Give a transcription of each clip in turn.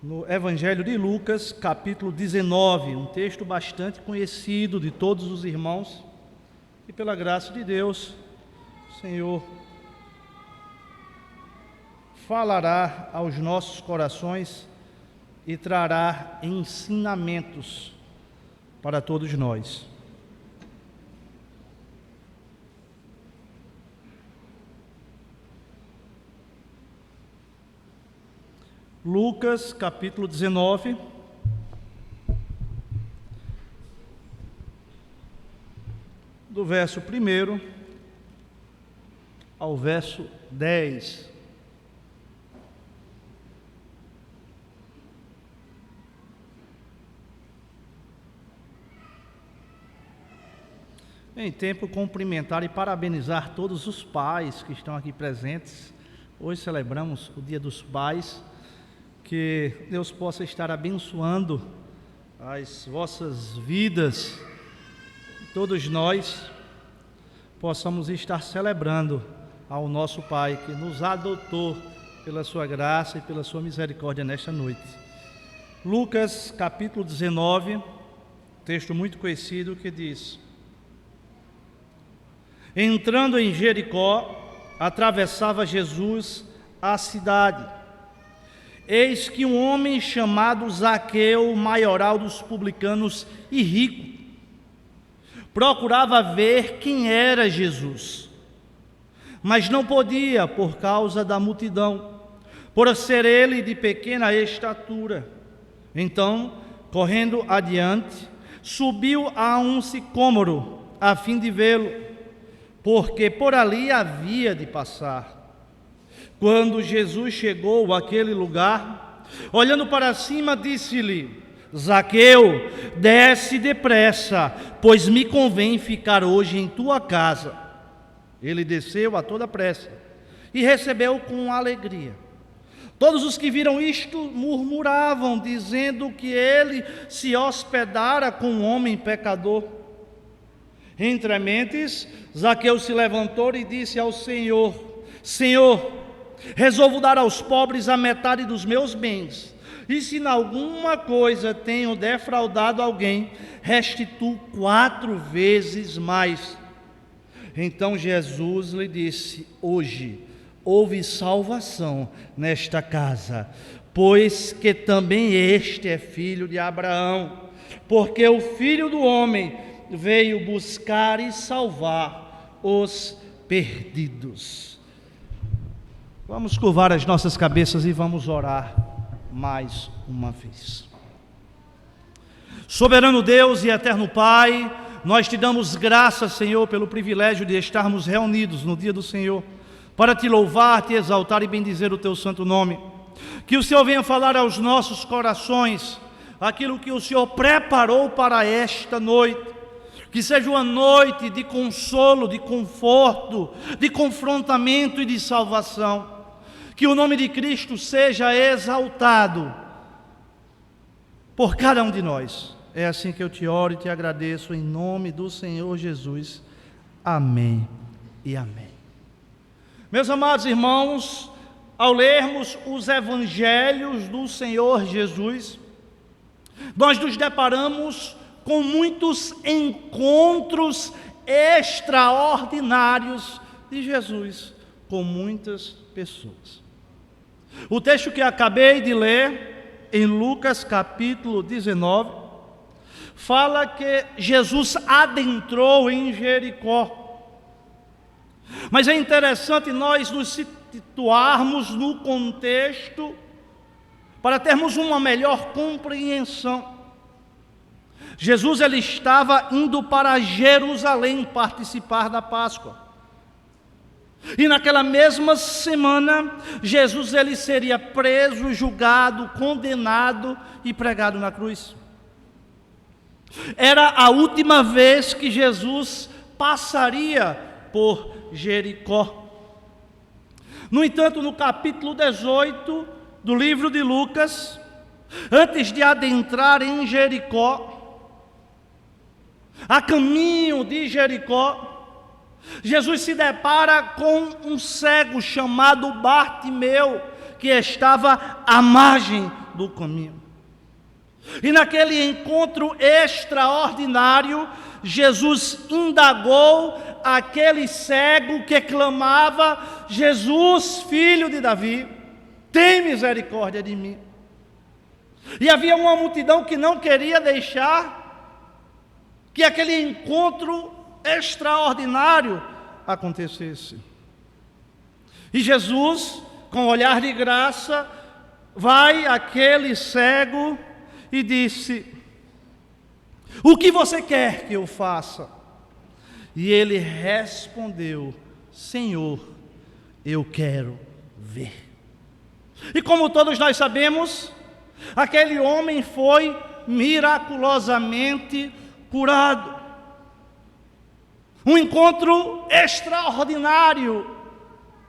no Evangelho de Lucas, capítulo 19, um texto bastante conhecido de todos os irmãos, e pela graça de Deus, o Senhor falará aos nossos corações e trará ensinamentos para todos nós. Lucas, capítulo 19, do verso 1 ao verso 10. Em tempo, cumprimentar e parabenizar todos os pais que estão aqui presentes. Hoje celebramos o Dia dos Pais. Que Deus possa estar abençoando as vossas vidas, todos nós possamos estar celebrando ao nosso Pai que nos adotou pela sua graça e pela sua misericórdia nesta noite. Lucas capítulo 19, texto muito conhecido que diz: Entrando em Jericó, atravessava Jesus a cidade. Eis que um homem chamado Zaqueu, maioral dos publicanos e rico, procurava ver quem era Jesus, mas não podia por causa da multidão, por ser ele de pequena estatura. Então, correndo adiante, subiu a um sicômoro, a fim de vê-lo, porque por ali havia de passar. Quando Jesus chegou àquele lugar, olhando para cima, disse-lhe: Zaqueu, desce depressa, pois me convém ficar hoje em tua casa. Ele desceu a toda pressa e recebeu com alegria. Todos os que viram isto murmuravam, dizendo que ele se hospedara com um homem pecador. Entre mentes, Zaqueu se levantou e disse ao Senhor: Senhor, resolvo dar aos pobres a metade dos meus bens, e se em alguma coisa tenho defraudado alguém, restituo 4 vezes mais. Então Jesus lhe disse: Hoje houve salvação nesta casa, pois que também este é filho de Abraão, porque o Filho do Homem veio buscar e salvar os perdidos. Vamos curvar as nossas cabeças e vamos orar mais uma vez. Soberano Deus e eterno Pai, nós te damos graças, Senhor, pelo privilégio de estarmos reunidos no dia do Senhor, para te louvar, te exaltar e bendizer o teu santo nome. Que o Senhor venha falar aos nossos corações aquilo que o Senhor preparou para esta noite. Que seja uma noite de consolo, de conforto, de confrontamento e de salvação. Que o nome de Cristo seja exaltado por cada um de nós. É assim que eu te oro e te agradeço em nome do Senhor Jesus. Amém e amém. Meus amados irmãos, ao lermos os evangelhos do Senhor Jesus, nós nos deparamos com muitos encontros extraordinários de Jesus com muitas pessoas. O texto que acabei de ler, em Lucas capítulo 19, fala que Jesus adentrou em Jericó. Mas é interessante nós nos situarmos no contexto para termos uma melhor compreensão. Jesus ele estava indo para Jerusalém participar da Páscoa. E naquela mesma semana, Jesus ele seria preso, julgado, condenado e pregado na cruz. Era a última vez que Jesus passaria por Jericó. No entanto, no capítulo 18 do livro de Lucas, antes de adentrar em Jericó, a caminho de Jericó, Jesus se depara com um cego chamado Bartimeu, que estava à margem do caminho. E naquele encontro extraordinário, Jesus indagou aquele cego que clamava: Jesus, filho de Davi, tem misericórdia de mim. E havia uma multidão que não queria deixar que aquele encontro extraordinário acontecesse. E Jesus, com olhar de graça, vai àquele cego e disse: o que você quer que eu faça? E ele respondeu: Senhor, eu quero ver. E como todos nós sabemos, aquele homem foi miraculosamente curado. Um encontro extraordinário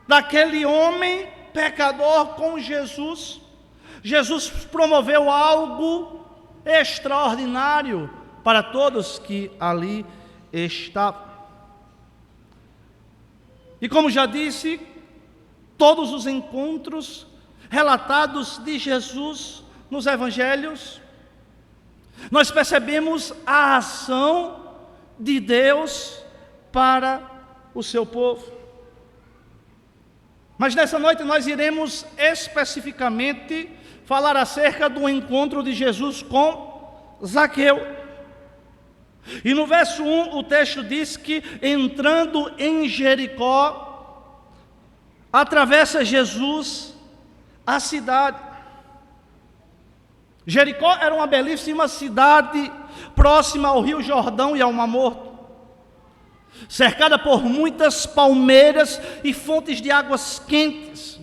daquele homem pecador com Jesus. Jesus promoveu algo extraordinário para todos que ali estavam. E como já disse, todos os encontros relatados de Jesus nos evangelhos, nós percebemos a ação de Deus para o seu povo. Mas nessa noite nós iremos especificamente falar acerca do encontro de Jesus com Zaqueu. E no verso 1 o texto diz que, entrando em Jericó, atravessa Jesus a cidade. Jericó era uma belíssima cidade próxima ao Rio Jordão e ao Mar Morto, cercada por muitas palmeiras e fontes de águas quentes.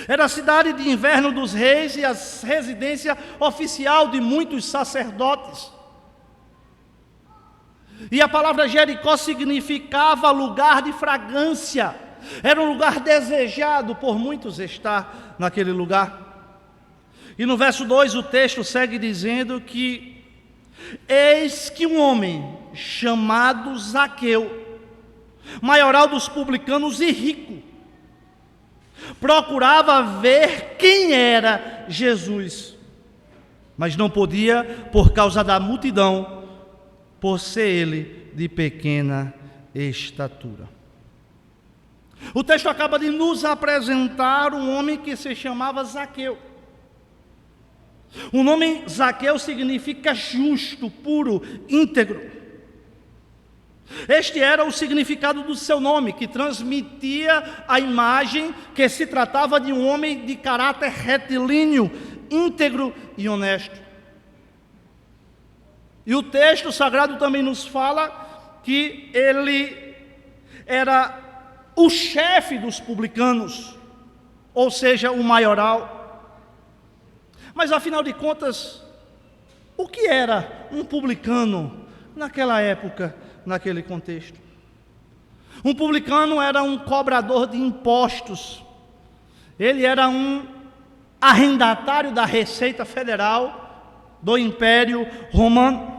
Era a cidade de inverno dos reis e a residência oficial de muitos sacerdotes. E a palavra Jericó significava lugar de fragrância. Era um lugar desejado por muitos estar naquele lugar. E no verso 2 o texto segue dizendo que: eis que um homem chamado Zaqueu, maioral dos publicanos e rico, procurava ver quem era Jesus, mas não podia por causa da multidão, por ser ele de pequena estatura. O texto acaba de nos apresentar um homem que se chamava Zaqueu. O nome Zaqueu significa justo, puro, íntegro. Este era o significado do seu nome, que transmitia a imagem que se tratava de um homem de caráter retilíneo, íntegro e honesto. E o texto sagrado também nos fala que ele era o chefe dos publicanos, ou seja, o maioral. Mas afinal de contas, o que era um publicano naquela época, naquele contexto? Um publicano era um cobrador de impostos. Ele era um arrendatário da Receita Federal do Império Romano.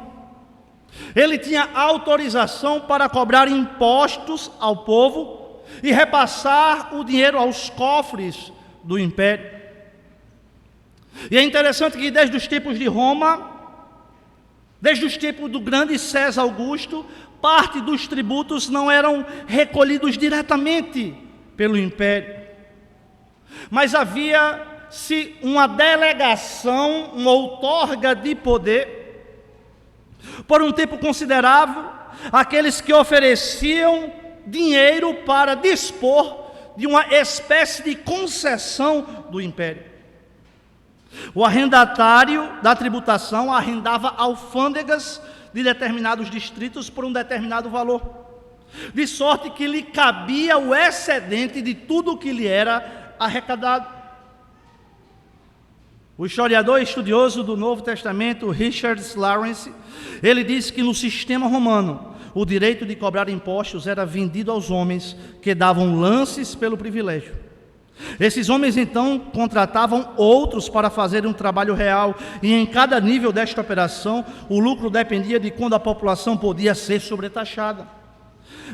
Ele tinha autorização para cobrar impostos ao povo e repassar o dinheiro aos cofres do império. E é interessante que desde os tempos de Roma, desde os tempos do grande César Augusto, parte dos tributos não eram recolhidos diretamente pelo império, mas havia-se uma delegação, uma outorga de poder, por um tempo considerável, aqueles que ofereciam dinheiro para dispor de uma espécie de concessão do império. O arrendatário da tributação arrendava alfândegas de determinados distritos por um determinado valor, de sorte que lhe cabia o excedente de tudo o que lhe era arrecadado. O historiador e estudioso do Novo Testamento, Richard Lawrence, ele diz que no sistema romano, o direito de cobrar impostos era vendido aos homens que davam lances pelo privilégio. Esses homens então contratavam outros para fazerem um trabalho real, e em cada nível desta operação, o lucro dependia de quando a população podia ser sobretaxada.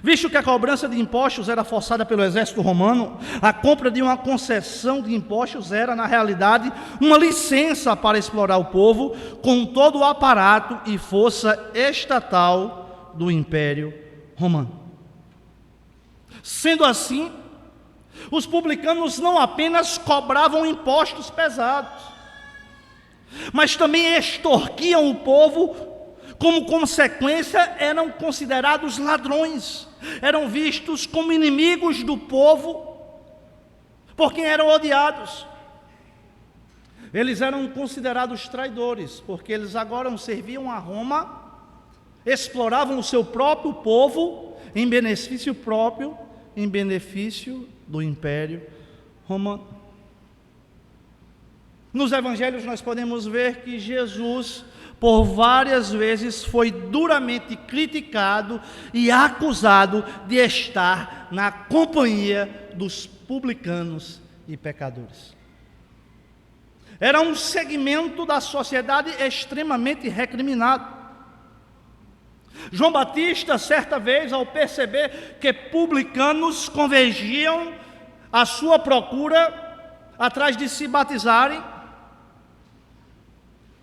Visto que a cobrança de impostos era forçada pelo exército romano, a compra de uma concessão de impostos era, na realidade, uma licença para explorar o povo com todo o aparato e força estatal do Império Romano. Sendo assim, os publicanos não apenas cobravam impostos pesados, mas também extorquiam o povo. Como consequência, eram considerados ladrões, eram vistos como inimigos do povo, por quem eram odiados. Eles eram considerados traidores, porque eles agora serviam a Roma, exploravam o seu próprio povo em benefício próprio, em benefício do Império Romano. Nos evangelhos nós podemos ver que Jesus, por várias vezes, foi duramente criticado e acusado de estar na companhia dos publicanos e pecadores. Era um segmento da sociedade extremamente recriminado. João Batista, certa vez, ao perceber que publicanos convergiam à sua procura atrás de se batizarem,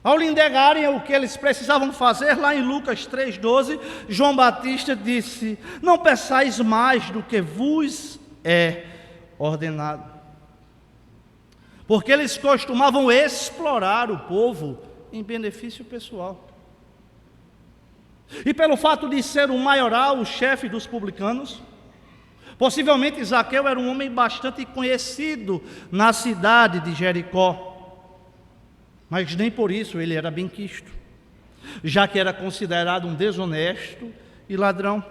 ao lhe indagarem o que eles precisavam fazer, lá em Lucas 3,12, João Batista disse: não peçais mais do que vos é ordenado. Porque eles costumavam explorar o povo em benefício pessoal. E pelo fato de ser o maioral, o chefe dos publicanos, possivelmente Zaqueu era um homem bastante conhecido na cidade de Jericó. Mas nem por isso ele era benquisto, já que era considerado um desonesto e ladrão.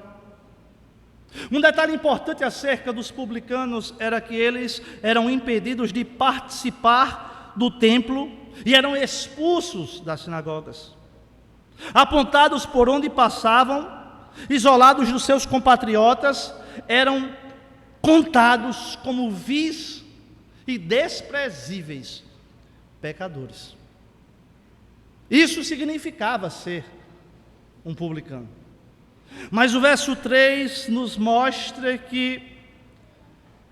Um detalhe importante acerca dos publicanos era que eles eram impedidos de participar do templo e eram expulsos das sinagogas. Apontados por onde passavam, isolados dos seus compatriotas, eram contados como vis e desprezíveis pecadores. Isso significava ser um publicano. Mas o verso 3 nos mostra que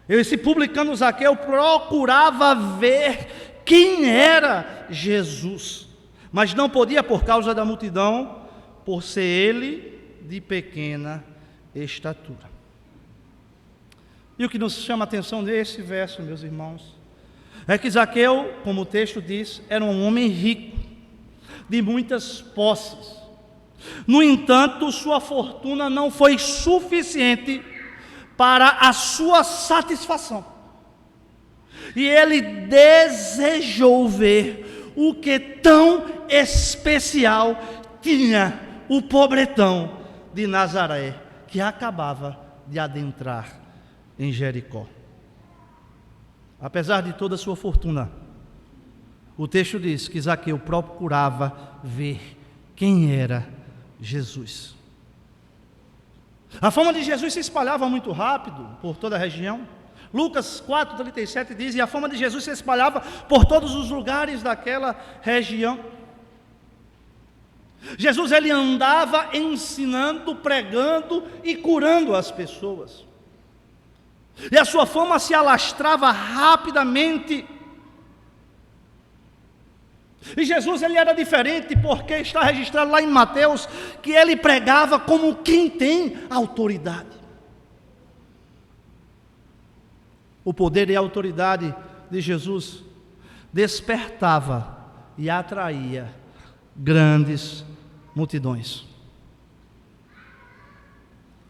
esse publicano Zaqueu procurava ver quem era Jesus, mas não podia por causa da multidão, por ser ele de pequena estatura. E o que nos chama a atenção nesse verso, meus irmãos, é que Zaqueu, como o texto diz, era um homem rico, de muitas posses. No entanto, sua fortuna não foi suficiente para a sua satisfação. E ele desejou ver o que tão especial tinha o pobretão de Nazaré, que acabava de adentrar em Jericó. Apesar de toda a sua fortuna, o texto diz que Zaqueu procurava ver quem era Jesus. A fama de Jesus se espalhava muito rápido por toda a região. Lucas 4,37 diz: e a fama de Jesus se espalhava por todos os lugares daquela região. Jesus, ele andava ensinando, pregando e curando as pessoas. E a sua fama se alastrava rapidamente. E Jesus, ele era diferente, porque está registrado lá em Mateus que ele pregava como quem tem autoridade. O poder e a autoridade de Jesus despertava e atraía grandes multidões.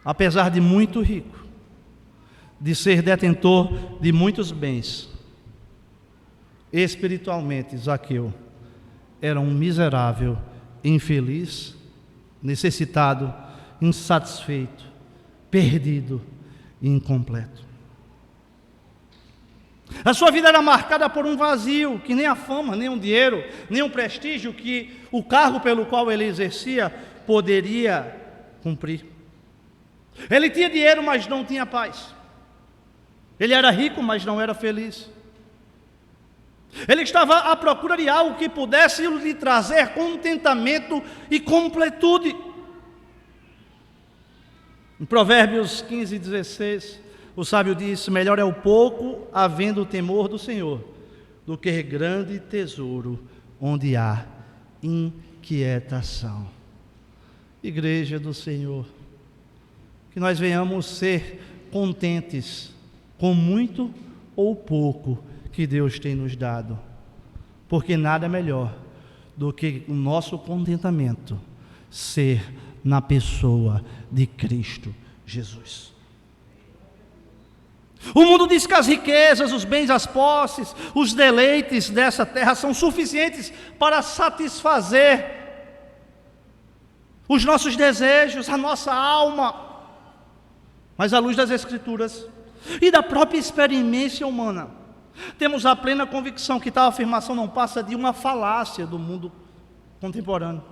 Apesar de muito rico, de ser detentor de muitos bens, espiritualmente Zaqueu era um miserável, infeliz, necessitado, insatisfeito, perdido e incompleto. A sua vida era marcada por um vazio que nem a fama, nem o dinheiro, nem o prestígio que o cargo pelo qual ele exercia poderia cumprir. Ele tinha dinheiro, mas não tinha paz. Ele era rico, mas não era feliz. Ele estava à procura de algo que pudesse lhe trazer contentamento e completude. Em Provérbios 15:16, o sábio diz: melhor é o pouco havendo o temor do Senhor, do que grande tesouro onde há inquietação. Igreja do Senhor, que nós venhamos ser contentes com muito ou pouco que Deus tem nos dado, porque nada é melhor do que o nosso contentamento ser na pessoa de Cristo Jesus. O mundo diz que as riquezas, os bens, as posses, os deleites dessa terra são suficientes para satisfazer os nossos desejos, a nossa alma. Mas à luz das Escrituras e da própria experiência humana, temos a plena convicção que tal afirmação não passa de uma falácia do mundo contemporâneo,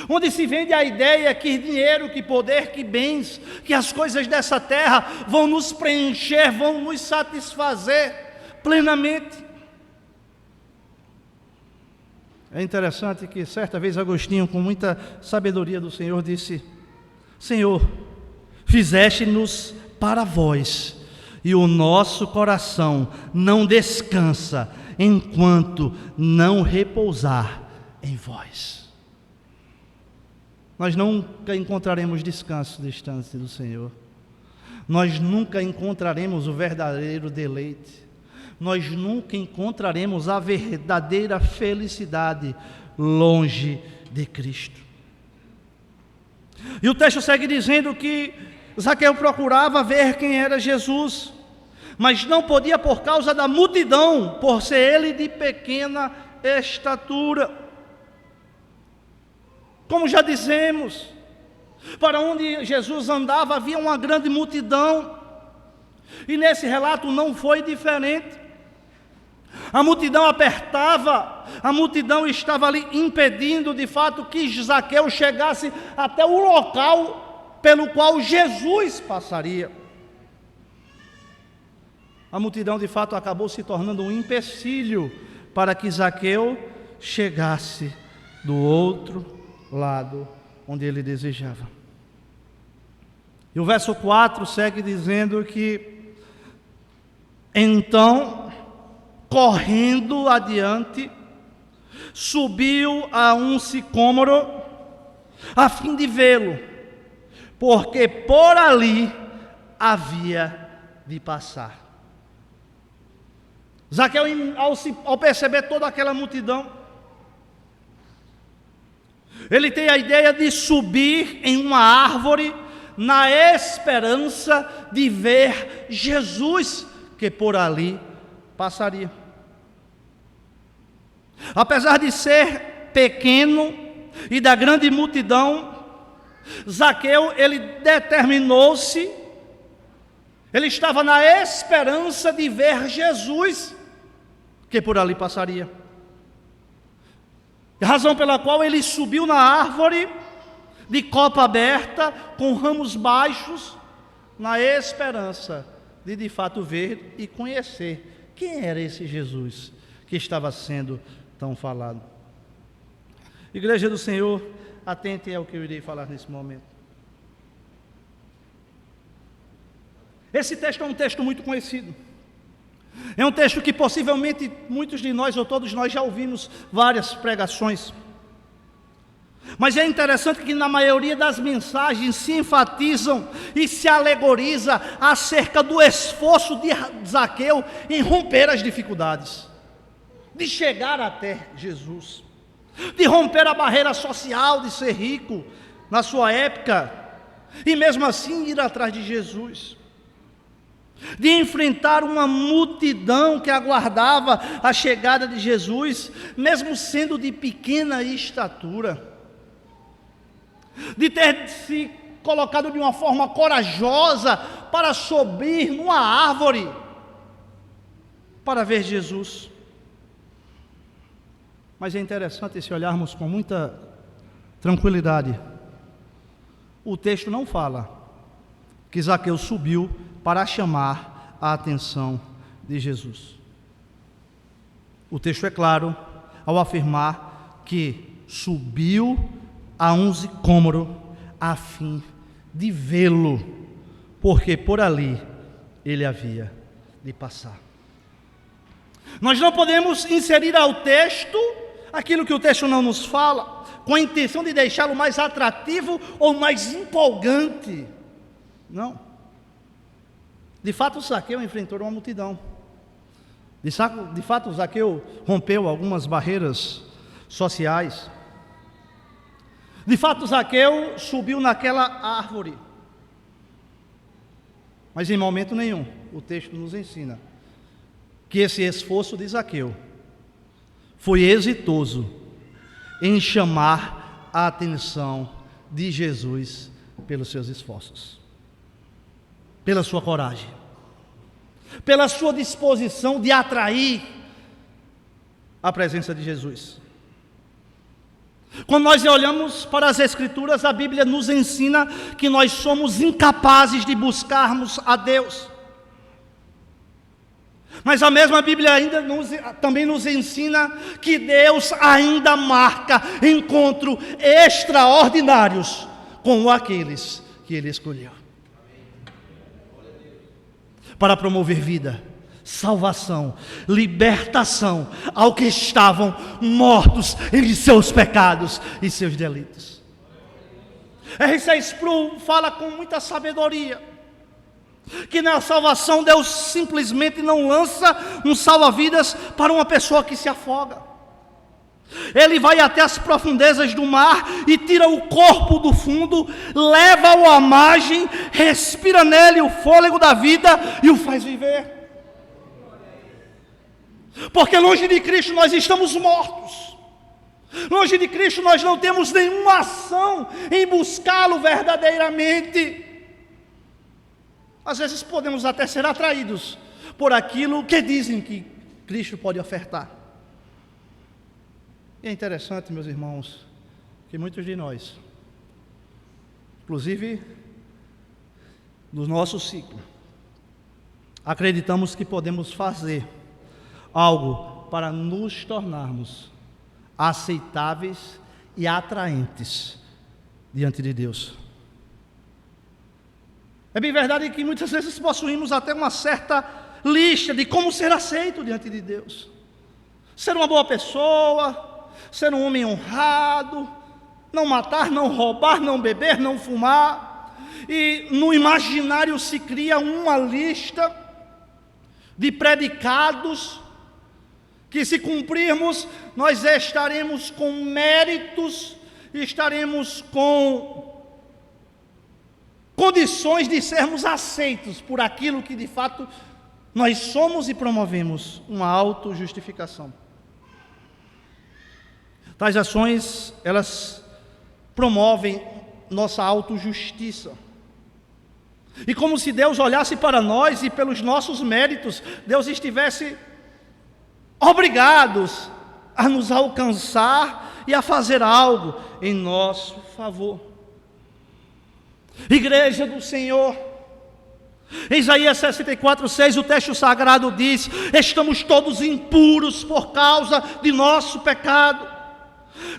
onde se vende a ideia que dinheiro, que poder, que bens, que as coisas dessa terra vão nos preencher, vão nos satisfazer plenamente. É interessante que certa vez Agostinho, com muita sabedoria do Senhor, disse: Senhor, fizeste-nos para vós, e o nosso coração não descansa enquanto não repousar em vós. Nós nunca encontraremos descanso distante do Senhor. Nós nunca encontraremos o verdadeiro deleite. Nós nunca encontraremos a verdadeira felicidade longe de Cristo. E o texto segue dizendo que Zaqueu procurava ver quem era Jesus, mas não podia por causa da multidão, por ser ele de pequena estatura. Como já dizemos, para onde Jesus andava havia uma grande multidão, e nesse relato não foi diferente. A multidão apertava, a multidão estava ali impedindo de fato que Zaqueu chegasse até o local pelo qual Jesus passaria. A multidão de fato acabou se tornando um empecilho para que Zaqueu chegasse do outro lado onde ele desejava. E o verso 4 segue dizendo que então, correndo adiante, subiu a um sicômoro a fim de vê-lo, porque por ali havia de passar. Zaqueu, ao perceber toda aquela multidão, ele tem a ideia de subir em uma árvore na esperança de ver Jesus, que por ali passaria. Apesar de ser pequeno e da grande multidão, Zaqueu, ele determinou-se, ele estava na esperança de ver Jesus, que por ali passaria. A razão pela qual ele subiu na árvore, de copa aberta, com ramos baixos, na esperança de fato ver e conhecer quem era esse Jesus que estava sendo tão falado. Igreja do Senhor, atente ao que eu irei falar nesse momento. Esse texto é um texto muito conhecido. É um texto que possivelmente muitos de nós ou todos nós já ouvimos várias pregações. Mas é interessante que na maioria das mensagens se enfatizam e se alegoriza acerca do esforço de Zaqueu em romper as dificuldades, de chegar até Jesus, de romper a barreira social de ser rico na sua época e mesmo assim ir atrás de Jesus, de enfrentar uma multidão que aguardava a chegada de Jesus, mesmo sendo de pequena estatura, de ter se colocado de uma forma corajosa para subir numa árvore para ver Jesus. Mas é interessante se olharmos com muita tranquilidade. O texto não fala que Zaqueu subiu para chamar a atenção de Jesus. O texto é claro ao afirmar que subiu a um sicômoro a fim de vê-lo, porque por ali ele havia de passar. Nós não podemos inserir ao texto aquilo que o texto não nos fala, com a intenção de deixá-lo mais atrativo ou mais empolgante. Não. De fato, Zaqueu enfrentou uma multidão. De fato, Zaqueu rompeu algumas barreiras sociais. De fato, Zaqueu subiu naquela árvore. Mas em momento nenhum, o texto nos ensina que esse esforço de Zaqueu foi exitoso em chamar a atenção de Jesus pelos seus esforços, pela sua coragem, pela sua disposição de atrair a presença de Jesus. Quando nós olhamos para as Escrituras, a Bíblia nos ensina que nós somos incapazes de buscarmos a Deus. Mas a mesma Bíblia também nos ensina que Deus ainda marca encontros extraordinários com aqueles que Ele escolheu para promover vida, salvação, libertação ao que estavam mortos em seus pecados e seus delitos. R.C. Sproul fala com muita sabedoria que na salvação Deus simplesmente não lança um salva-vidas para uma pessoa que se afoga. Ele vai até as profundezas do mar e tira o corpo do fundo, leva-o à margem, respira nele o fôlego da vida e o faz viver. Porque longe de Cristo nós estamos mortos. Longe de Cristo nós não temos nenhuma ação em buscá-lo verdadeiramente. Às vezes podemos até ser atraídos por aquilo que dizem que Cristo pode ofertar. E é interessante, meus irmãos, que muitos de nós, inclusive no nosso ciclo, acreditamos que podemos fazer algo para nos tornarmos aceitáveis e atraentes diante de Deus. É bem verdade que muitas vezes possuímos até uma certa lista de como ser aceito diante de Deus. Ser uma boa pessoa, ser um homem honrado, não matar, não roubar, não beber, não fumar. E no imaginário se cria uma lista de predicados que, se cumprirmos, nós estaremos com méritos, estaremos com condições de sermos aceitos por aquilo que de fato nós somos e promovemos, uma autojustificação. Tais ações, elas promovem nossa autojustiça. E como se Deus olhasse para nós e pelos nossos méritos, Deus estivesse obrigados a nos alcançar e a fazer algo em nosso favor. Igreja do Senhor, em Isaías 64:6, o texto sagrado diz: estamos todos impuros por causa de nosso pecado.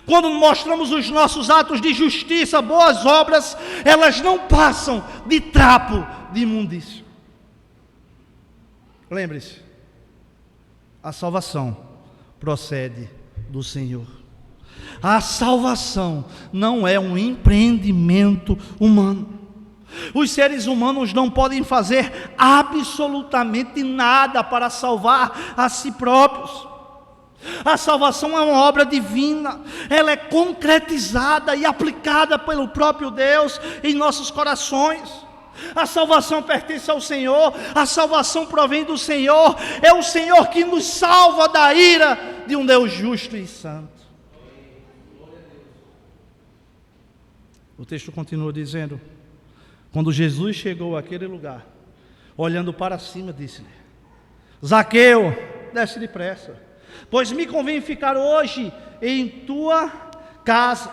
Quando mostramos os nossos atos de justiça, boas obras, elas não passam de trapo de imundícia. Lembre-se, a salvação procede do Senhor. A salvação não é um empreendimento humano. Os seres humanos não podem fazer absolutamente nada para salvar a si próprios. A salvação é uma obra divina, ela é concretizada e aplicada pelo próprio Deus em nossos corações. A salvação pertence ao Senhor, a salvação provém do Senhor, é o Senhor que nos salva da ira de um Deus justo e santo. O texto continua dizendo: quando Jesus chegou àquele lugar, olhando para cima, disse-lhe: Zaqueu, desce depressa, pois me convém ficar hoje em tua casa.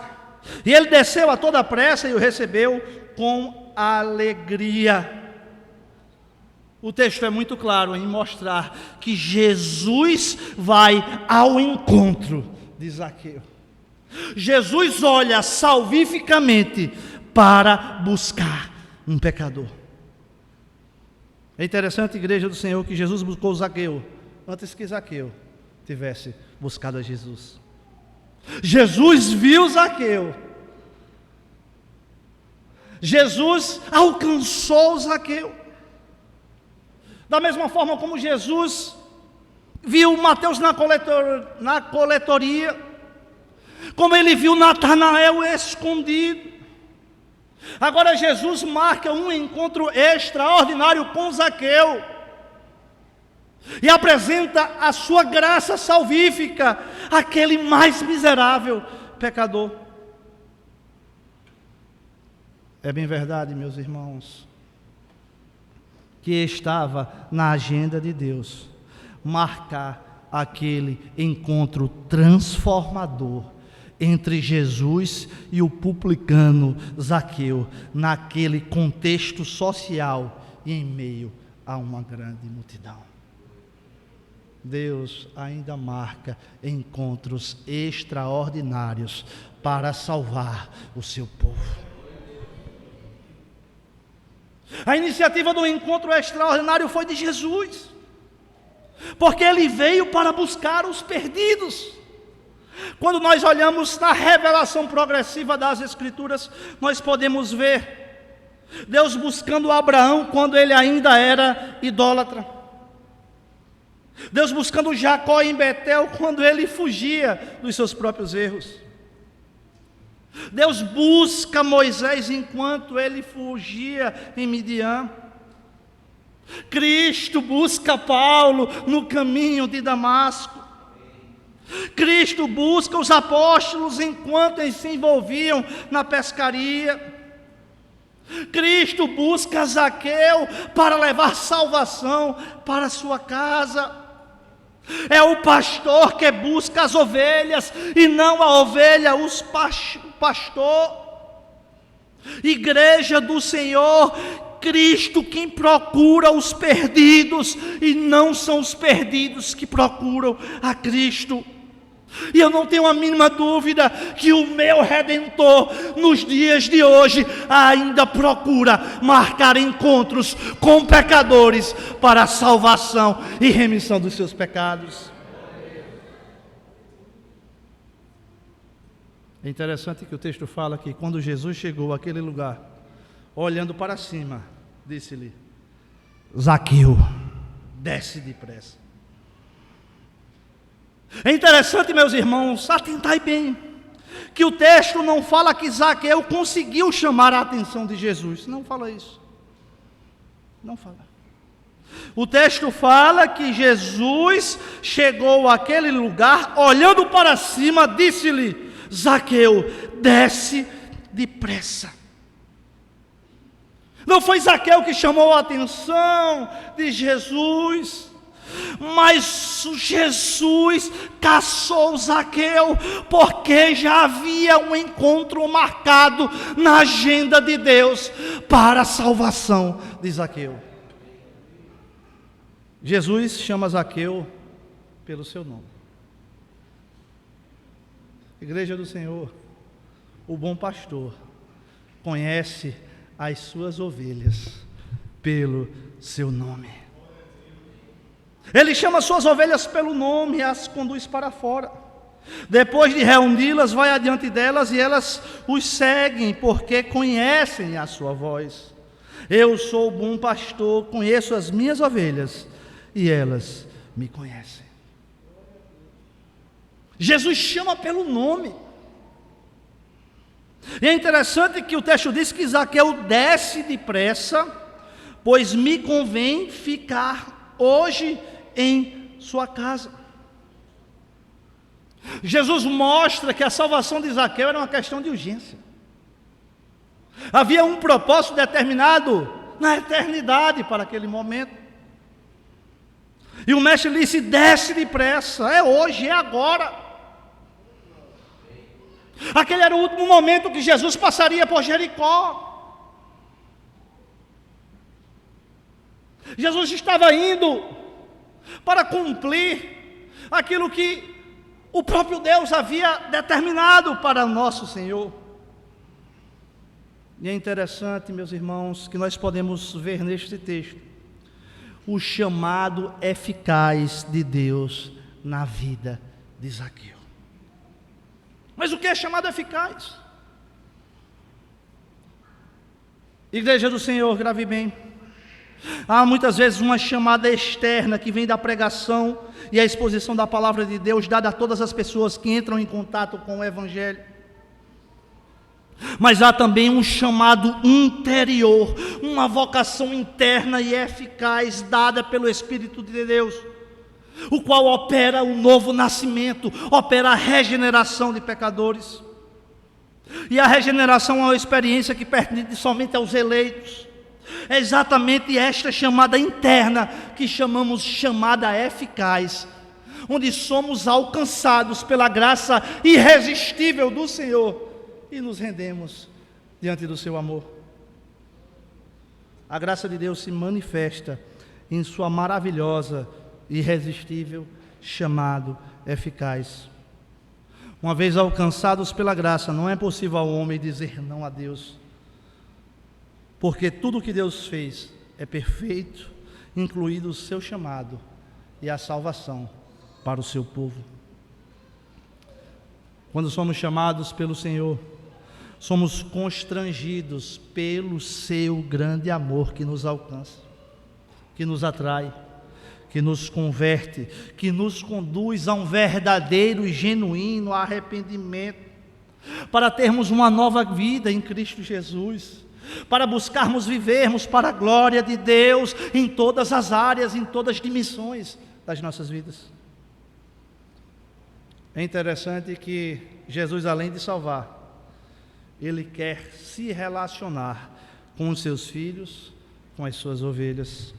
E ele desceu a toda pressa e o recebeu com alegria. O texto é muito claro em mostrar que Jesus vai ao encontro de Zaqueu. Jesus olha salvificamente para buscar um pecador. É interessante, igreja do Senhor, que Jesus buscou Zaqueu antes que Zaqueu tivesse buscado a Jesus. Jesus viu Zaqueu. Jesus alcançou Zaqueu. Da mesma forma como Jesus viu Mateus na coletoria, como ele viu Natanael escondido. Agora Jesus marca um encontro extraordinário com Zaqueu e apresenta a sua graça salvífica àquele mais miserável pecador. É bem verdade, meus irmãos, que estava na agenda de Deus marcar aquele encontro transformador entre Jesus e o publicano Zaqueu, naquele contexto social e em meio a uma grande multidão. Deus ainda marca encontros extraordinários para salvar o seu povo. A iniciativa do encontro extraordinário foi de Jesus, porque ele veio para buscar os perdidos. Quando nós olhamos na revelação progressiva das Escrituras, nós podemos ver Deus buscando Abraão quando ele ainda era idólatra. Deus buscando Jacó em Betel quando ele fugia dos seus próprios erros. Deus busca Moisés enquanto ele fugia em Midian. Cristo busca Paulo no caminho de Damasco. Cristo busca os apóstolos enquanto eles se envolviam na pescaria. Cristo busca Zaqueu para levar salvação para a sua casa. É o pastor que busca as ovelhas e não a ovelha, o pastor. Igreja do Senhor, Cristo quem procura os perdidos e não são os perdidos que procuram a Cristo. E eu não tenho a mínima dúvida que o meu Redentor, nos dias de hoje, ainda procura marcar encontros com pecadores para a salvação e remissão dos seus pecados. É interessante que o texto fala que quando Jesus chegou àquele lugar, olhando para cima, disse-lhe: Zaqueu, desce depressa. É interessante, meus irmãos, atentai bem, que o texto não fala que Zaqueu conseguiu chamar a atenção de Jesus. Não fala isso. Não fala. O texto fala que Jesus chegou àquele lugar, olhando para cima, disse-lhe: Zaqueu, desce depressa. Não foi Zaqueu que chamou a atenção de Jesus, mas Jesus caçou Zaqueu, porque já havia um encontro marcado na agenda de Deus para a salvação de Zaqueu. Jesus chama Zaqueu pelo seu nome. Igreja do Senhor, o bom pastor conhece as suas ovelhas pelo seu nome. Ele chama suas ovelhas pelo nome e as conduz para fora. Depois de reuni-las, vai adiante delas e elas os seguem, porque conhecem a sua voz. Eu sou o bom pastor, conheço as minhas ovelhas e elas me conhecem. Jesus chama pelo nome. E é interessante que o texto diz que Zaqueu desce depressa, pois me convém ficar hoje em sua casa. Jesus mostra que a salvação de Zaqueu era uma questão de urgência. Havia um propósito determinado na eternidade para aquele momento. E o mestre lhe disse: desce depressa, é hoje, é agora. Aquele era o último momento que Jesus passaria por Jericó. Jesus estava indo para cumprir aquilo que o próprio Deus havia determinado para nosso Senhor. E é interessante, meus irmãos, que nós podemos ver neste texto o chamado eficaz de Deus na vida de Zaqueu. Mas o que é chamado eficaz? Igreja do Senhor, grave bem. Há muitas vezes uma chamada externa que vem da pregação e a exposição da palavra de Deus dada a todas as pessoas que entram em contato com o Evangelho. Mas há também um chamado interior, uma vocação interna e eficaz dada pelo Espírito de Deus, o qual opera o novo nascimento, opera a regeneração de pecadores. E a regeneração é uma experiência que pertence somente aos eleitos. É exatamente esta chamada interna que chamamos chamada eficaz, onde somos alcançados pela graça irresistível do Senhor e nos rendemos diante do seu amor. A graça de Deus se manifesta em sua maravilhosa, irresistível chamado eficaz. Uma vez alcançados pela graça, não é possível ao homem dizer não a Deus, porque tudo o que Deus fez é perfeito, incluído o seu chamado e a salvação para o seu povo. Quando somos chamados pelo Senhor, somos constrangidos pelo seu grande amor que nos alcança, que nos atrai, que nos converte, que nos conduz a um verdadeiro e genuíno arrependimento, para termos uma nova vida em Cristo Jesus, para buscarmos vivermos para a glória de Deus em todas as áreas, em todas as dimensões das nossas vidas. É interessante que Jesus, além de salvar, Ele quer se relacionar com os seus filhos, com as suas ovelhas.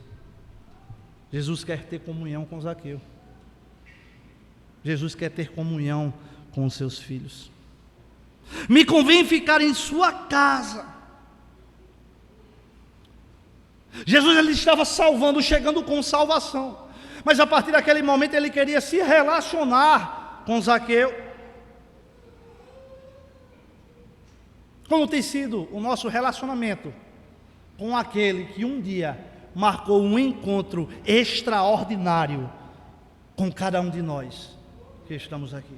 Jesus quer ter comunhão com Zaqueu. Jesus quer ter comunhão com os seus filhos. Me convém ficar em sua casa. Jesus, ele estava salvando, chegando com salvação, mas a partir daquele momento ele queria se relacionar com Zaqueu. Como tem sido o nosso relacionamento com aquele que um dia marcou um encontro extraordinário com cada um de nós que estamos aqui?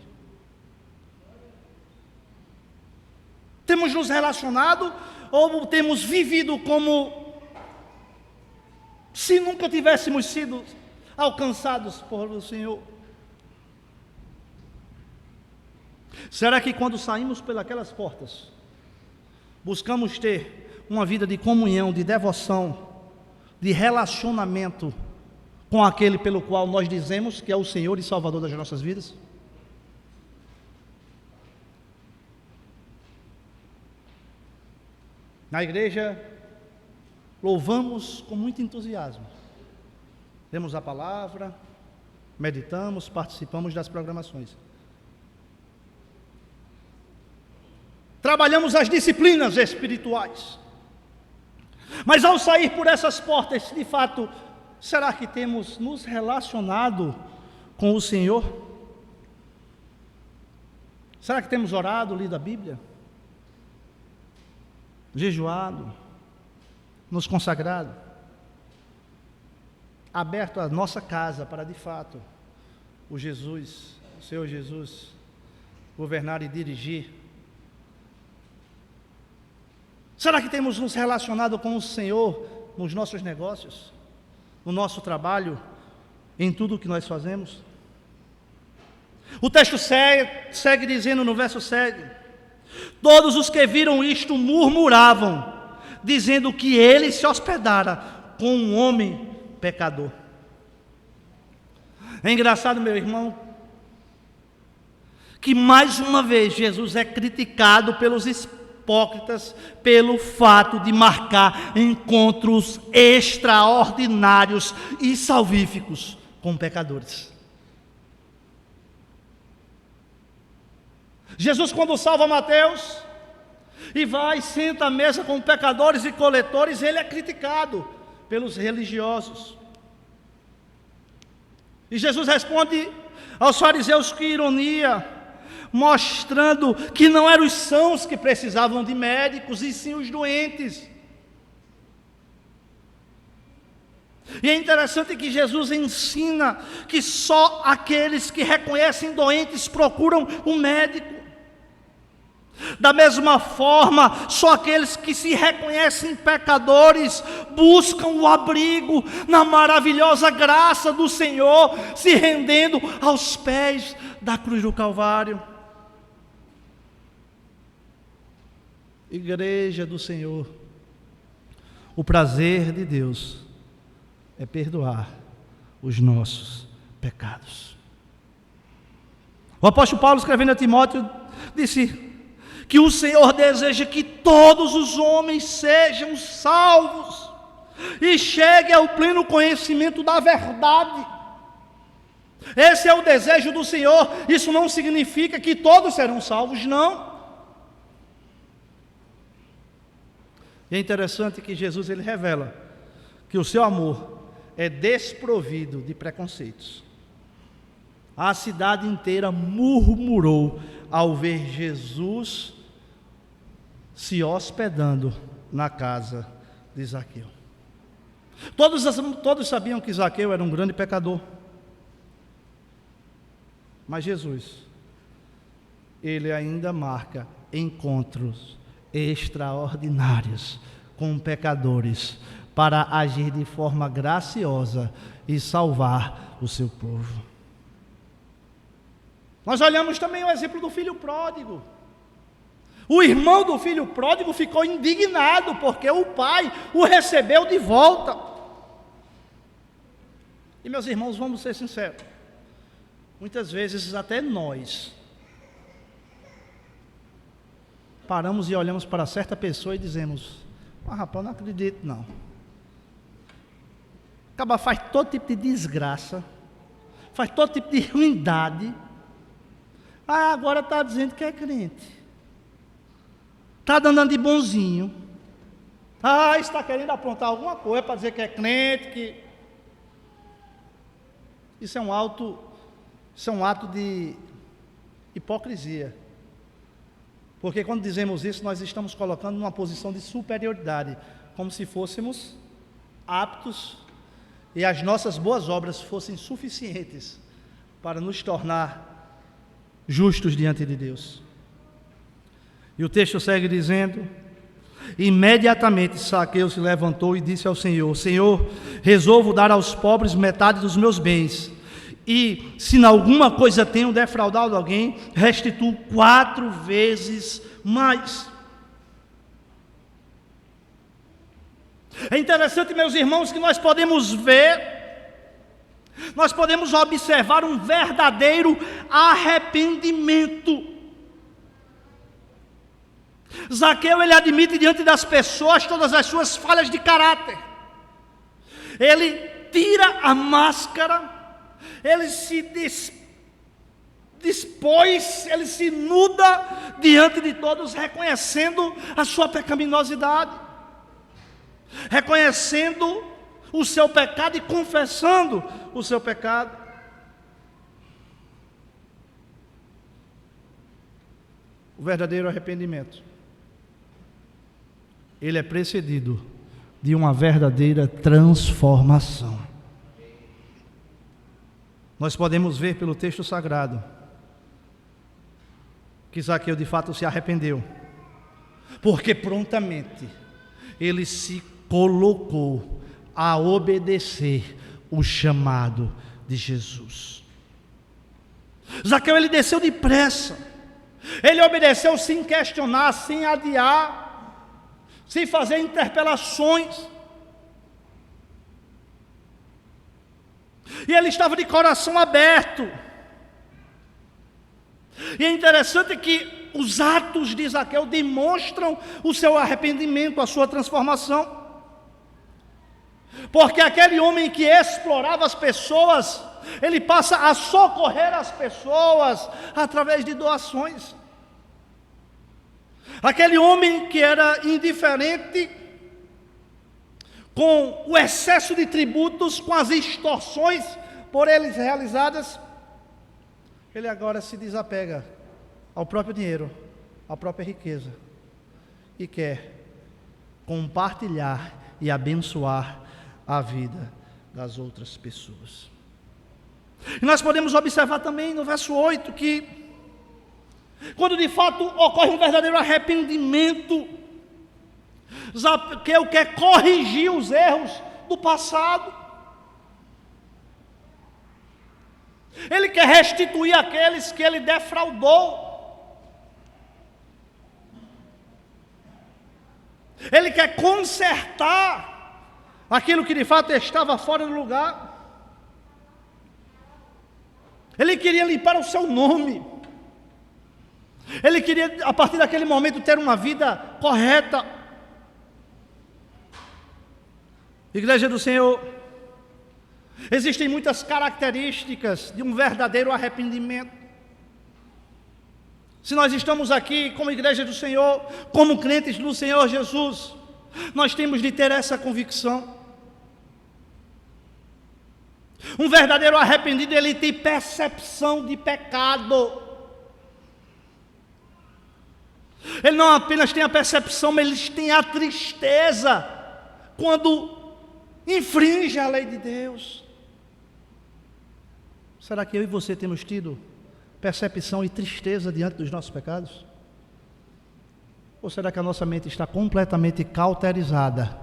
Temos nos relacionado ou temos vivido como se nunca tivéssemos sido alcançados por o Senhor? Será que quando saímos pelas portas, buscamos ter uma vida de comunhão, de devoção, de relacionamento com aquele pelo qual nós dizemos que é o Senhor e Salvador das nossas vidas? Na igreja, louvamos com muito entusiasmo, lemos a palavra, meditamos, participamos das programações, trabalhamos as disciplinas espirituais, mas ao sair por essas portas, de fato, será que temos nos relacionado com o Senhor? Será que temos orado, lido a Bíblia, jejuado, nos consagrado, aberto a nossa casa para de fato o Senhor Jesus, governar e dirigir? Será que temos nos relacionado com o Senhor nos nossos negócios, no nosso trabalho, em tudo o que nós fazemos? O texto segue dizendo no verso 7: todos os que viram isto murmuravam, dizendo que ele se hospedara com um homem pecador. É engraçado, meu irmão, que mais uma vez Jesus é criticado pelos hipócritas pelo fato de marcar encontros extraordinários e salvíficos com pecadores. Jesus, quando salva Mateus e vai, senta à mesa com pecadores e coletores, ele é criticado pelos religiosos. E Jesus responde aos fariseus: que ironia, mostrando que não eram os sãos que precisavam de médicos, e sim os doentes. E é interessante que Jesus ensina que só aqueles que reconhecem doentes procuram um médico. Da mesma forma, só aqueles que se reconhecem pecadores buscam o abrigo na maravilhosa graça do Senhor, se rendendo aos pés da cruz do Calvário. Igreja do Senhor, o prazer de Deus é perdoar os nossos pecados. O apóstolo Paulo, escrevendo a Timóteo, disse que o Senhor deseja que todos os homens sejam salvos e cheguem ao pleno conhecimento da verdade. Esse é o desejo do Senhor. Isso não significa que todos serão salvos, não. E é interessante que Jesus ele revela que o seu amor é desprovido de preconceitos. A cidade inteira murmurou ao ver Jesus se hospedando na casa de Zaqueu. Todos sabiam que Zaqueu era um grande pecador. Mas Jesus, ele ainda marca encontros extraordinários com pecadores para agir de forma graciosa e salvar o seu povo. Nós olhamos também o exemplo do filho pródigo. O irmão do filho pródigo ficou indignado porque o pai o recebeu de volta. E meus irmãos, vamos ser sinceros, muitas vezes até nós paramos e olhamos para certa pessoa e dizemos: rapaz, não acredito não. Acaba faz todo tipo de desgraça, faz todo tipo de ruindade. Agora está dizendo que é crente. Está andando de bonzinho. Está querendo apontar alguma coisa para dizer que é crente, que... Isso é um ato de hipocrisia. Porque quando dizemos isso, nós estamos colocando numa posição de superioridade, como se fôssemos aptos e as nossas boas obras fossem suficientes para nos tornar justos diante de Deus. E o texto segue dizendo: imediatamente Zaqueu se levantou e disse ao Senhor: Senhor, resolvo dar aos pobres metade dos meus bens, e se em alguma coisa tenho defraudado alguém, restituo 4 vezes mais. É interessante, meus irmãos, que nós podemos observar um verdadeiro arrependimento. Zaqueu, ele admite diante das pessoas todas as suas falhas de caráter. Ele tira a máscara, ele se dispôs, ele se nuda diante de todos, reconhecendo a sua pecaminosidade, reconhecendo o seu pecado e confessando o seu pecado. O verdadeiro arrependimento, ele é precedido de uma verdadeira transformação. Nós podemos ver pelo texto sagrado que Zaqueu de fato se arrependeu, porque prontamente ele se colocou a obedecer o chamado de Jesus. Zaqueu, ele desceu depressa, ele obedeceu sem questionar, sem adiar, sem fazer interpelações. E ele estava de coração aberto. E é interessante que os atos de Zaqueu demonstram o seu arrependimento, a sua transformação. Porque aquele homem que explorava as pessoas, ele passa a socorrer as pessoas através de doações. Aquele homem que era indiferente com o excesso de tributos, com as extorsões por eles realizadas, ele agora se desapega ao próprio dinheiro, à própria riqueza, e quer compartilhar e abençoar a vida das outras pessoas. E nós podemos observar também no verso 8 que, quando de fato ocorre um verdadeiro arrependimento, Zaqueu quer corrigir os erros do passado. Ele quer restituir aqueles que ele defraudou. Ele quer consertar aquilo que de fato estava fora do lugar. Ele queria limpar o seu nome. Ele queria, a partir daquele momento, ter uma vida correta. Igreja do Senhor, existem muitas características de um verdadeiro arrependimento. Se nós estamos aqui como igreja do Senhor, como crentes do Senhor Jesus, nós temos de ter essa convicção. Um verdadeiro arrependido, ele tem percepção de pecado. Ele não apenas tem a percepção, mas ele tem a tristeza quando infringe a lei de Deus. Será que eu e você temos tido percepção e tristeza diante dos nossos pecados? Ou será que a nossa mente está completamente cauterizada?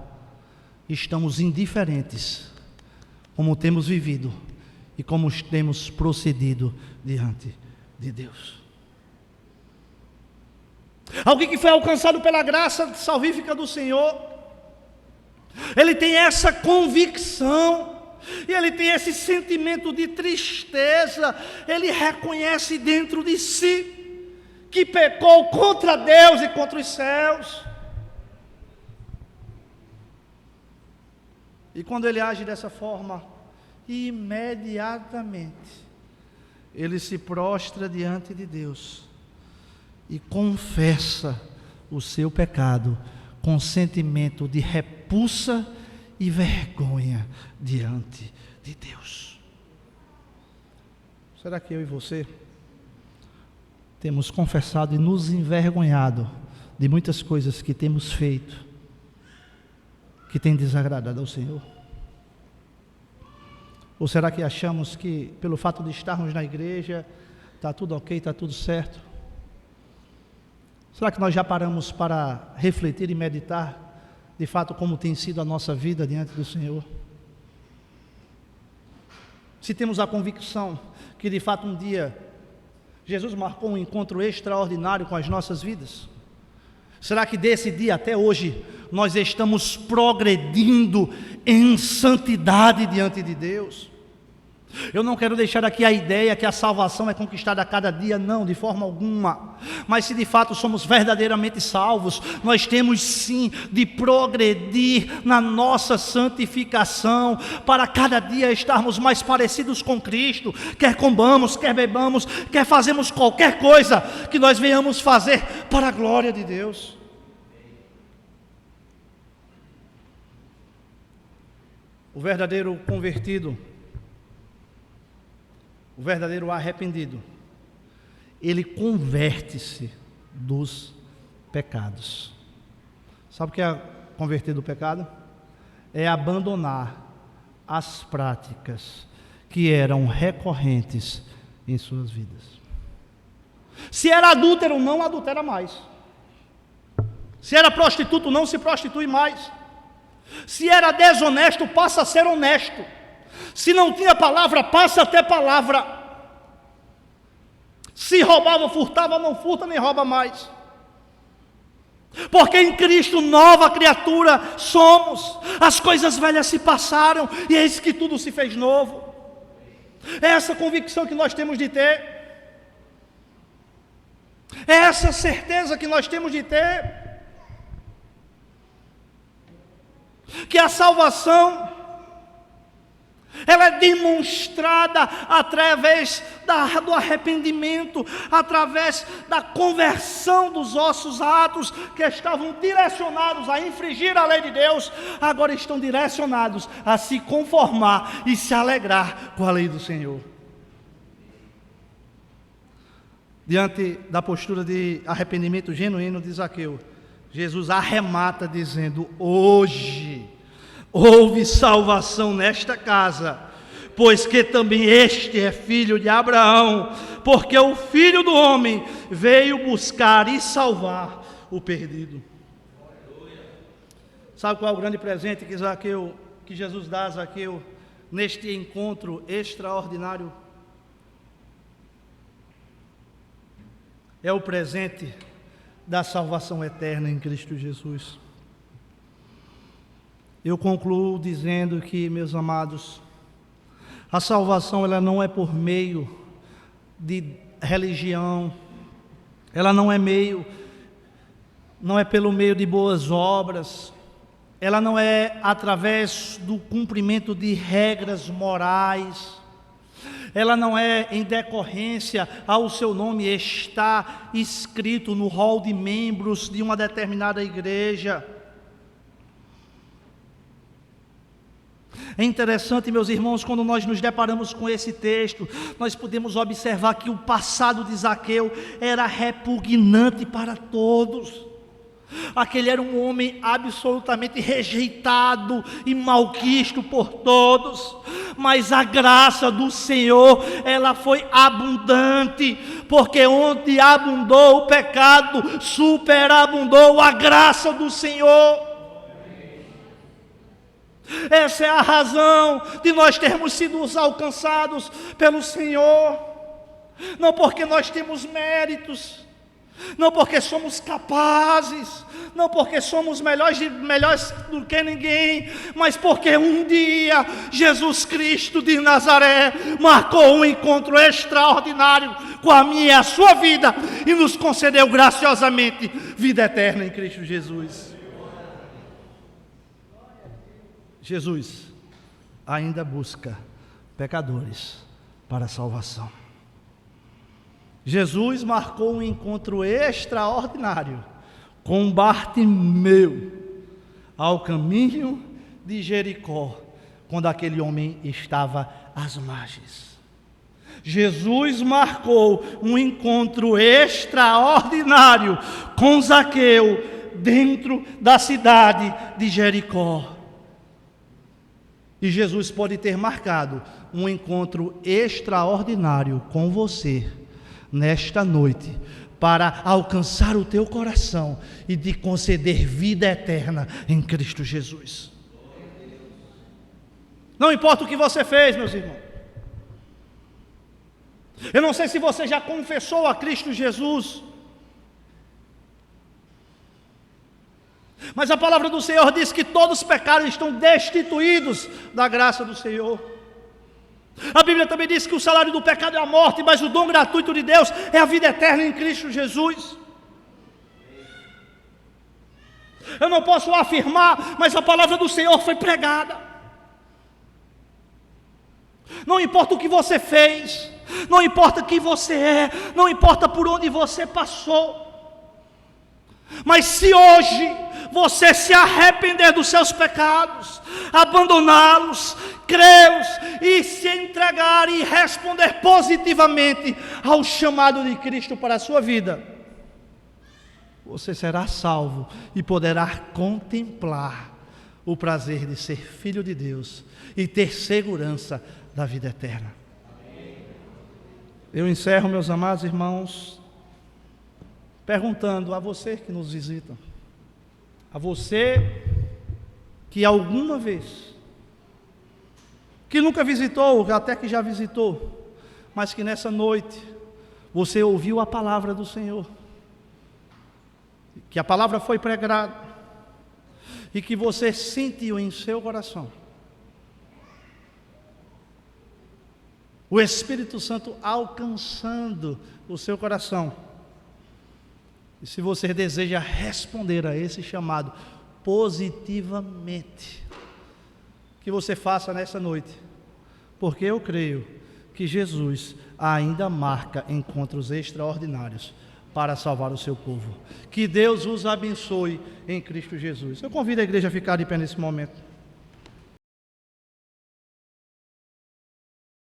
Estamos indiferentes como temos vivido e como temos procedido diante de Deus? Alguém que foi alcançado pela graça salvífica do Senhor, ele tem essa convicção, e ele tem esse sentimento de tristeza. Ele reconhece dentro de si que pecou contra Deus e contra os céus. E quando ele age dessa forma, imediatamente ele se prostra diante de Deus e confessa o seu pecado com sentimento de repulsa e vergonha diante de Deus. Será que eu e você temos confessado e nos envergonhado de muitas coisas que temos feito, que tem desagradado ao Senhor? Ou será que achamos que pelo fato de estarmos na igreja, está tudo ok, está tudo certo? Será que nós já paramos para refletir e meditar de fato como tem sido a nossa vida diante do Senhor? Se temos a convicção que de fato um dia Jesus marcou um encontro extraordinário com as nossas vidas, será que desse dia até hoje nós estamos progredindo em santidade diante de Deus? Eu não quero deixar aqui a ideia que a salvação é conquistada a cada dia, não, de forma alguma. Mas se de fato somos verdadeiramente salvos, nós temos sim de progredir na nossa santificação, para cada dia estarmos mais parecidos com Cristo. Quer comamos, quer bebamos, quer fazemos qualquer coisa, que nós venhamos fazer para a glória de Deus. O verdadeiro convertido, o verdadeiro arrependido, ele converte-se dos pecados. Sabe o que é converter do pecado? É abandonar as práticas que eram recorrentes em suas vidas. Se era adúltero, não adultera mais. Se era prostituto, não se prostitui mais. Se era desonesto, passa a ser honesto. Se não tinha palavra, passa a ter palavra. Se roubava, furtava, não furta nem rouba mais. Porque em Cristo nova criatura somos. As coisas velhas se passaram e eis que tudo se fez novo. É essa convicção que nós temos de ter. É essa certeza que nós temos de ter. Que a salvação, ela é demonstrada através do arrependimento, através da conversão dos nossos atos, que estavam direcionados a infringir a lei de Deus, agora estão direcionados a se conformar e se alegrar com a lei do Senhor. diante da postura de arrependimento genuíno de Zaqueu, Jesus arremata dizendo: hoje houve salvação nesta casa, pois que também este é filho de Abraão, porque o Filho do Homem veio buscar e salvar o perdido. Sabe qual é o grande presente que Jesus dá a Zaqueu neste encontro extraordinário? É o presente da salvação eterna em Cristo Jesus. Eu concluo dizendo que, meus amados, a salvação ela não é por meio de religião, ela não é pelo meio de boas obras, ela não é através do cumprimento de regras morais, ela não é em decorrência ao seu nome estar escrito no rol de membros de uma determinada igreja. É interessante, meus irmãos, quando nós nos deparamos com esse texto, nós podemos observar que o passado de Zaqueu era repugnante para todos. Aquele era um homem absolutamente rejeitado e malquisto por todos, mas a graça do Senhor, ela foi abundante, porque onde abundou o pecado, superabundou a graça do Senhor. Essa é a razão de nós termos sido alcançados pelo Senhor, não porque nós temos méritos, não porque somos capazes, não porque somos melhores do que ninguém, mas porque um dia Jesus Cristo de Nazaré marcou um encontro extraordinário com a minha e a sua vida e nos concedeu graciosamente vida eterna em Cristo Jesus. Jesus ainda busca pecadores para a salvação. Jesus marcou um encontro extraordinário com Bartimeu ao caminho de Jericó, quando aquele homem estava às margens. Jesus marcou um encontro extraordinário com Zaqueu dentro da cidade de Jericó. E Jesus pode ter marcado um encontro extraordinário com você nesta noite, para alcançar o teu coração e te conceder vida eterna em Cristo Jesus. Não importa o que você fez, meus irmãos. Eu não sei se você já confessou a Cristo Jesus, mas a palavra do Senhor diz que todos os pecados estão destituídos da graça do Senhor. A Bíblia também diz que o salário do pecado é a morte, mas o dom gratuito de Deus é a vida eterna em Cristo Jesus. Eu não posso afirmar, mas a palavra do Senhor foi pregada. Não importa o que você fez, não importa quem você é, não importa por onde você passou, mas se hoje você se arrepender dos seus pecados, abandoná-los, crê-los e se entregar e responder positivamente ao chamado de Cristo para a sua vida, você será salvo e poderá contemplar o prazer de ser filho de Deus e ter segurança da vida eterna. Eu encerro, meus amados irmãos, perguntando a você que nos visita, a você que alguma vez, que nunca visitou, até que já visitou, mas que nessa noite você ouviu a palavra do Senhor, que a palavra foi pregada e que você sentiu em seu coração o Espírito Santo alcançando o seu coração. E se você deseja responder a esse chamado positivamente, que você faça nessa noite, porque eu creio que Jesus ainda marca encontros extraordinários para salvar o seu povo. Que Deus os abençoe em Cristo Jesus. Eu convido a igreja a ficar de pé nesse momento.